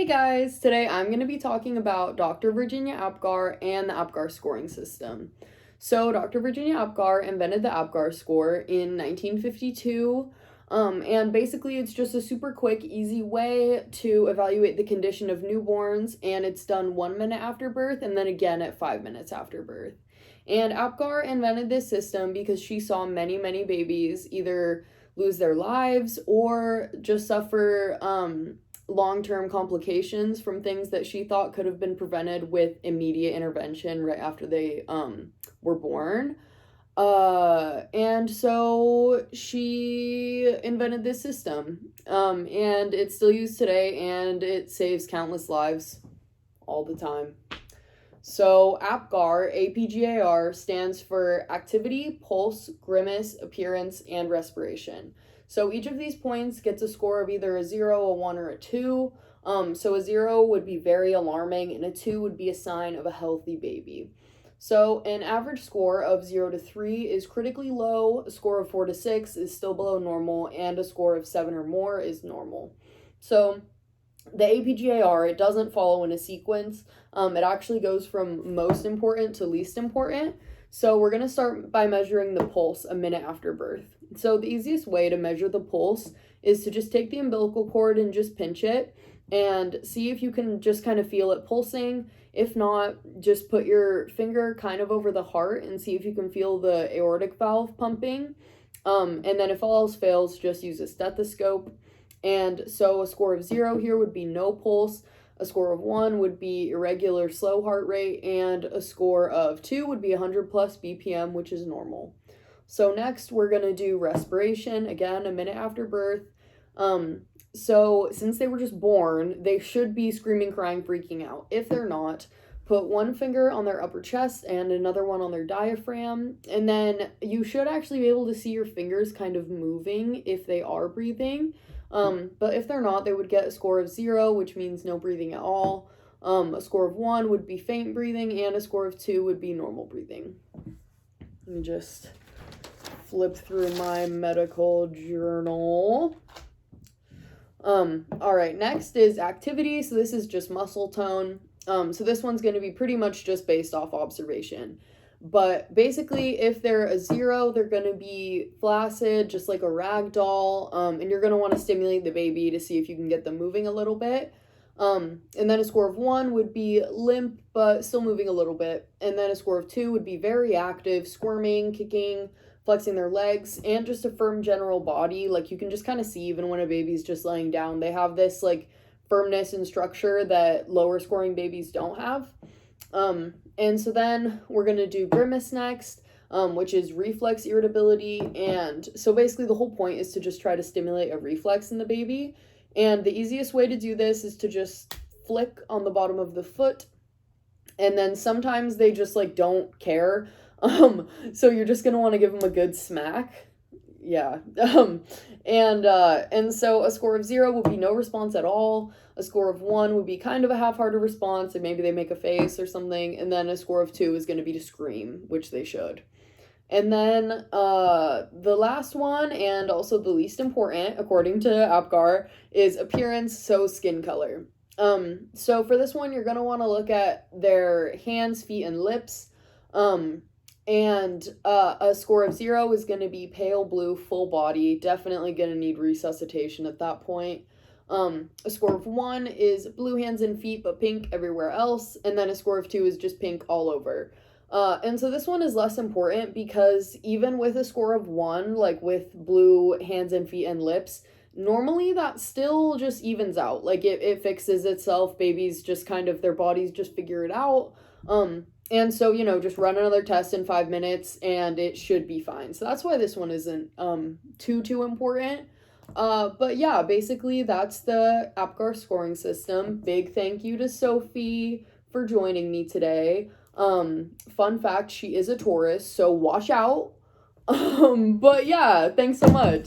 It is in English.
Hey guys, today I'm going to be talking about Dr. Virginia Apgar and the Apgar scoring system. So Dr. Virginia Apgar invented the Apgar score in 1952, and basically it's just a super quick, easy way to evaluate the condition of newborns, and it's done 1 minute after birth and then again at 5 minutes after birth. And Apgar invented this system because she saw many babies either lose their lives or just suffer long-term complications from things that she thought could have been prevented with immediate intervention right after they were born. And so she invented this system, and it's still used today, and it saves countless lives all the time. So Apgar, APGAR, stands for activity, pulse, grimace, appearance, and respiration. So each of these points gets a score of either a 0, a 1, or a 2. So a 0 would be very alarming, and a 2 would be a sign of a healthy baby. So an average score of 0 to 3 is critically low, a score of 4 to 6 is still below normal, and a score of 7 or more is normal. So the APGAR, it doesn't follow in a sequence. It actually goes from most important to least important. So we're going to start by measuring the pulse a minute after birth. So the easiest way to measure the pulse is to just take the umbilical cord and just pinch it and see if you can just kind of feel it pulsing. If not, just put your finger kind of over the heart and see if you can feel the aortic valve pumping. And then if all else fails, just use a stethoscope. And so a score of 0 here would be no pulse, a score of 1 would be irregular slow heart rate, and a score of 2 would be 100 plus BPM, which is normal. So next we're going to do respiration, again, a minute after birth. So since they were just born, they should be screaming, crying, freaking out. If they're not, put one finger on their upper chest and another one on their diaphragm, and then you should actually be able to see your fingers kind of moving if they are breathing. But if they're not, they would get a score of 0, which means no breathing at all. A score of 1 would be faint breathing, and a score of 2 would be normal breathing. Let me just flip through my medical journal. All right, next is activity. So this is just muscle tone. So this one's going to be pretty much just based off observation. But basically, if they're a 0, they're going to be flaccid, just like a rag doll, and you're going to want to stimulate the baby to see if you can get them moving a little bit. And then a score of 1 would be limp, but still moving a little bit. And then a score of 2 would be very active, squirming, kicking, flexing their legs, and just a firm general body. Like you can just kind of see even when a baby's just laying down, they have this like firmness and structure that lower scoring babies don't have. And so then we're going to do grimace next, which is reflex irritability. And so basically the whole point is to just try to stimulate a reflex in the baby. And the easiest way to do this is to just flick on the bottom of the foot. And then sometimes they just like don't care. So you're just going to want to give them a good smack. Yeah. And so a score of 0 would be no response at all. A score of 1 would be kind of a half-hearted response, and maybe they make a face or something. And then a score of 2 is going to be to scream, which they should. And then the last one, and also the least important, according to Apgar, is appearance, so skin color. So for this one, you're going to want to look at their hands, feet, and lips. And a score of 0 is going to be pale blue, full body, definitely going to need resuscitation at that point. A score of 1 is blue hands and feet, but pink everywhere else. And then a score of 2 is just pink all over. And so this one is less important because even with a score of 1, like with blue hands and feet and lips, normally that still just evens out. Like it fixes itself. Babies just kind of, their bodies just figure it out. And so, just run another test in 5 minutes and it should be fine. So that's why this one isn't too important. But yeah, basically that's the Apgar scoring system. Big thank you to Sophie for joining me today. Fun fact, she is a Taurus, so watch out. But yeah, thanks so much.